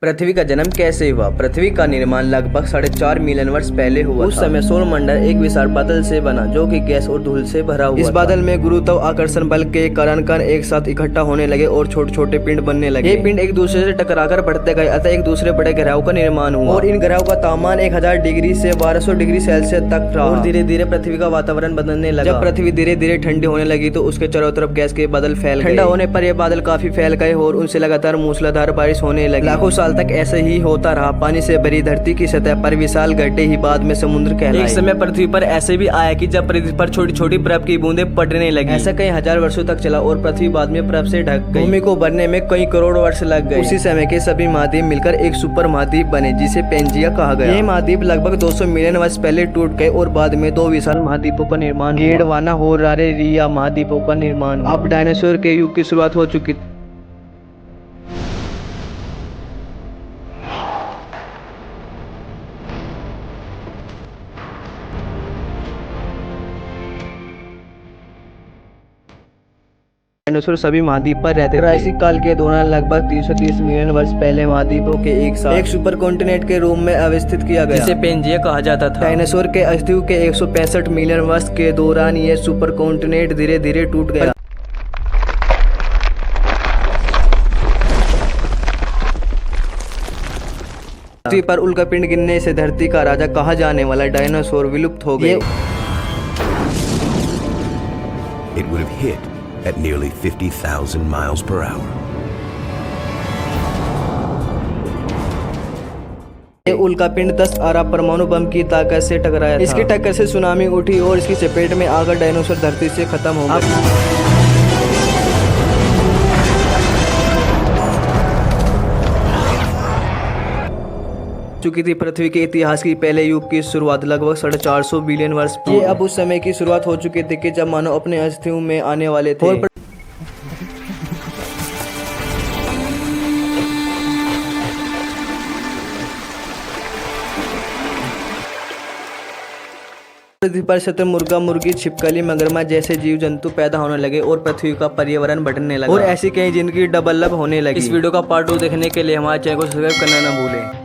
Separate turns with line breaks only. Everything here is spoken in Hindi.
पृथ्वी का जन्म कैसे हुआ? पृथ्वी का निर्माण लगभग 4.5 मिलियन वर्ष पहले हुआ। उस समय सौरमंडल एक विशाल बादल से बना जो कि गैस और धूल से भरा हुआ। इस बादल में गुरुत्व आकर्षण बल के कारण कण एक साथ इकट्ठा होने लगे और छोटे छोटे पिंड बनने लगे। ये पिंड एक दूसरे से टकराकर बढ़ते गए अतः एक दूसरे बड़े ग्रहों का निर्माण हुआ और इन ग्रहों का तापमान 1000 डिग्री से 1200 डिग्री सेल्सियस तक रहा और धीरे धीरे पृथ्वी का वातावरण बदलने लगा। जब पृथ्वी धीरे धीरे ठंडी होने लगी तो उसके चारों तरफ गैस के बादल फैल गए। ठंडा होने पर ये बादल काफी फैल गए और उनसे लगातार मूसलाधार बारिश होने लगी। लाखों साल तक ऐसे ही होता रहा। पानी से भरी धरती की सतह पर विशाल गड्ढे ही बाद में समुद्र कहलाए। एक समय पृथ्वी पर ऐसे भी आया कि जब पृथ्वी पर छोटी छोटी बर्फ की बूंदें पड़ने लगी। ऐसा कई हजार वर्षों तक चला और पृथ्वी बाद में बर्फ से ढक गई। भूमि को बनने में कई करोड़ वर्ष लग गए। उसी समय के सभी महाद्वीप मिलकर एक सुपर महाद्वीप बने जिसे पेंजिया कहा गया। ये महाद्वीप लगभग 200 मिलियन वर्ष पहले टूट गए और बाद में दो विशाल महाद्वीपों का निर्माण गोंडवाना और रारेरिया महाद्वीपों का निर्माण। अब डायनासोर के युग की शुरुआत हो चुकी। डायनासोर सभी महाद्वीप पर रहते थे। क्राइसिक काल के दौरान लगभग 330 मिलियन वर्ष पहले महाद्वीपों के एक साथ एक सुपर कॉन्टिनेंट के रूप में अवस्थित किया गया जिसे पेंजिया कहा जाता था। डायनासोर के अस्तित्व के 165 मिलियन वर्ष के दौरान ये सुपर कॉन्टिनेंट धीरे धीरे टूट गया। पृथ्वी पर उल्कापिंड गिरने से धरती का राजा कहा जाने वाला डायनासोर विलुप्त हो गए।
It would have hit at nearly 50,000 miles per hour.
ये उल्कापिंड 10 अरब परमाणु बम की ताकत से टकराया था। इसकी टक्कर से सुनामी उठी और इसकी चपेट में आकर डायनासोर धरती से खत्म हो गया। चुकी थी पृथ्वी के इतिहास की पहले युग की शुरुआत लगभग 450 बिलियन वर्ष। ये अब उस समय की शुरुआत हो चुकी थी कि जब मानव अपने अस्तित्व में आने वाले थे। पृथ्वी पर शतुरमुर्गा, मुर्गी, छिपकली, मगरमच्छ जैसे जीव जंतु पैदा होने लगे और पृथ्वी का पर्यावरण बढ़ने लगा और ऐसी कई जिंदगी डेवलप होने लगी। इस वीडियो का पार्ट 2 देखने के लिए हमारे चैनल को सब्सक्राइब करना न भूलें।